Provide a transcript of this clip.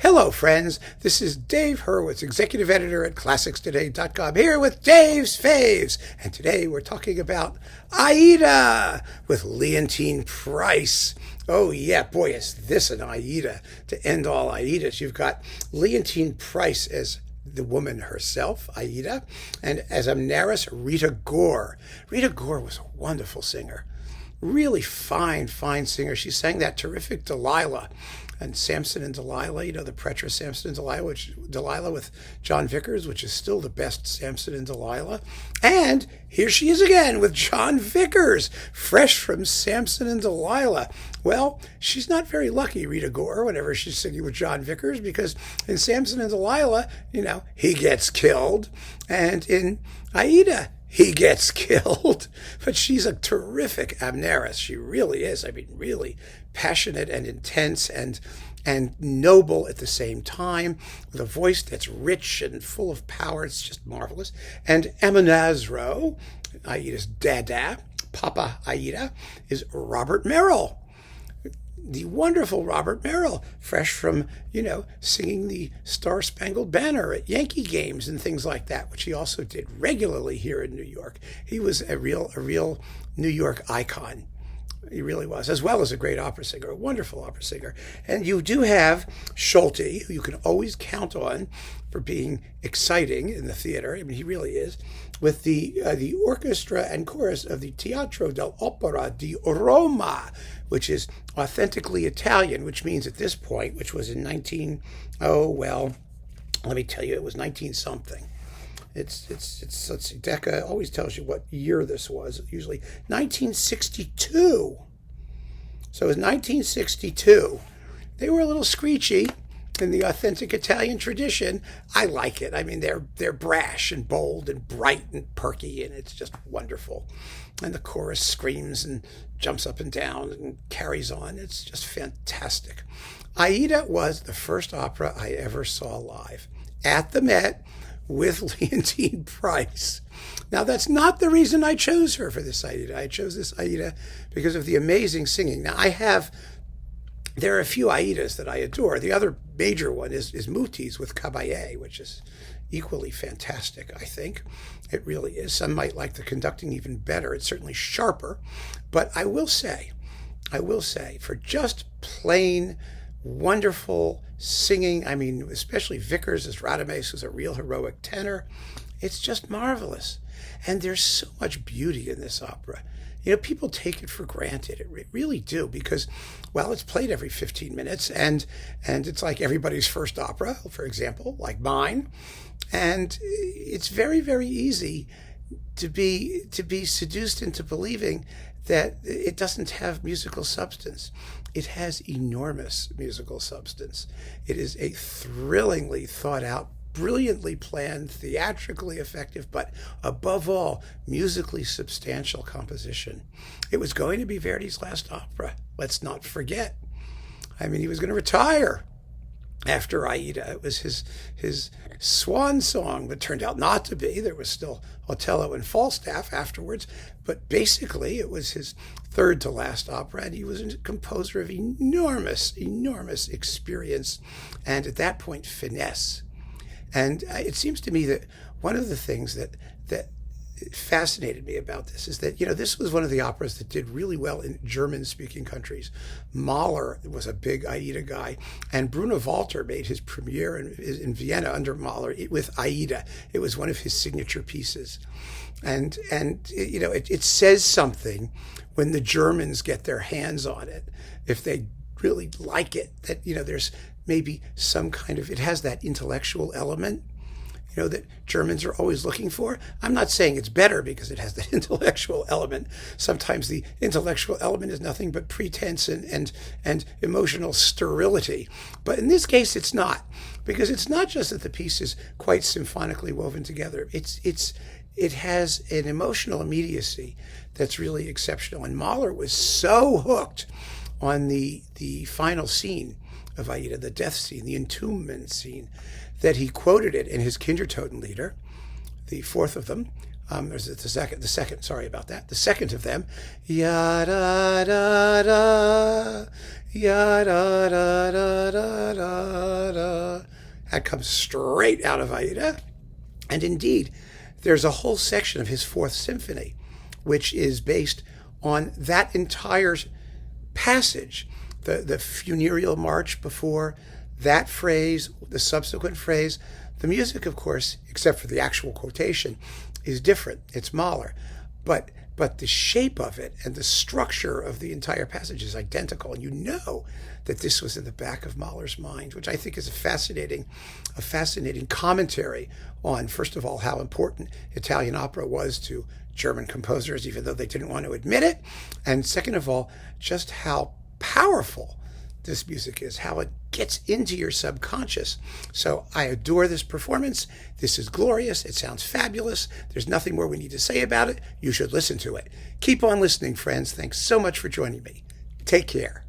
Hello, friends. This is Dave Hurwitz, executive editor at ClassicsToday.com, here with Dave's Faves. And today we're talking about Aida with Leontyne Price. Oh, yeah, boy, is this an Aida to end all Aidas. You've got Leontyne Price as the woman herself, Aida, and as Amneris, Rita Gorr. Rita Gorr was a wonderful singer. Really fine singer. She sang that terrific Delilah and Samson and Delilah, the Petra Samson and Delilah with John Vickers, which is still the best Samson and Delilah. And here she is again with John Vickers, fresh from Samson and Delilah. Well, she's not very lucky, Rita Gorr, whenever she's singing with John Vickers, because in Samson and Delilah, he gets killed. And in Aida, he gets killed. But she's a terrific Amneris. She really is. I mean, really passionate and intense and noble at the same time, with a voice that's rich and full of power. It's just marvelous. And Amonasro, Aida's dada, Papa Aida, is Robert Merrill. The wonderful Robert Merrill, fresh from, singing the Star-Spangled Banner at Yankee games and things like that, which he also did regularly here in New York. He was a real New York icon. He really was, as well as a great opera singer, a wonderful opera singer. And you do have Solti, who you can always count on for being exciting in the theater. I mean, he really is, with the orchestra and chorus of the Teatro dell'Opera di Roma, which is authentically Italian, which means at this point, which was in let me tell you, it was 19-something. It's let's see, Decca always tells you what year this was, usually 1962. So it was 1962. They were a little screechy in the authentic Italian tradition. I like it. I mean, they're brash and bold and bright and perky, and it's just wonderful. And the chorus screams and jumps up and down and carries on. It's just fantastic. Aida was the first opera I ever saw live at the Met with Leontyne Price. Now, that's not the reason I chose her for this Aida. I chose this Aida because of the amazing singing. Now, there are a few Aidas that I adore. The other major one is Muti's with Caballé, which is equally fantastic, I think. It really is. Some might like the conducting even better. It's certainly sharper. But I will say, for just plain wonderful singing, I mean, especially Vickers as Radames, who's a real heroic tenor, it's just marvelous. And there's so much beauty in this opera. People take it for granted. It really do, because, well, it's played every 15 minutes, and it's like everybody's first opera, for example, like mine. And it's very, very easy to be seduced into believing that it doesn't have musical substance. It has enormous musical substance. It is a thrillingly thought out, brilliantly planned, theatrically effective, but above all, musically substantial composition. It was going to be Verdi's last opera. Let's not forget. I mean, he was going to retire after Aida. It was his swan song, but turned out not to be. There was still Otello and Falstaff afterwards, but basically it was his third to last opera, and he was a composer of enormous experience, and at that point, finesse. And it seems to me that one of the things that fascinated me about this is that, this was one of the operas that did really well in German-speaking countries. Mahler was a big Aida guy, and Bruno Walter made his premiere in Vienna under Mahler with Aida. It was one of his signature pieces. And it says something when the Germans get their hands on it, if they really like it, that, there's maybe some kind of, it has that intellectual element, that Germans are always looking for. I'm not saying it's better because it has that intellectual element. Sometimes the intellectual element is nothing but pretense and emotional sterility. But in this case, it's not, because it's not just that the piece is quite symphonically woven together. It has an emotional immediacy that's really exceptional. And Mahler was so hooked on the final scene of Aida, the death scene, the entombment scene, that he quoted it in his Kindertotenlieder, the fourth of them. The second of them, ya da da da, ya da da da da da, da. That comes straight out of Aida. And indeed, there's a whole section of his Fourth Symphony, which is based on that entire passage, the funereal march before that phrase, the subsequent phrase. The music, of course, except for the actual quotation, is different. It's Mahler. But the shape of it and the structure of the entire passage is identical. And you know that this was in the back of Mahler's mind, which I think is a fascinating commentary on, first of all, how important Italian opera was to German composers, even though they didn't want to admit it. And second of all, just how powerful this music is, how it gets into your subconscious. So I adore this performance. This is glorious. It sounds fabulous. There's nothing more we need to say about it. You should listen to it. Keep on listening, friends. Thanks so much for joining me. Take care.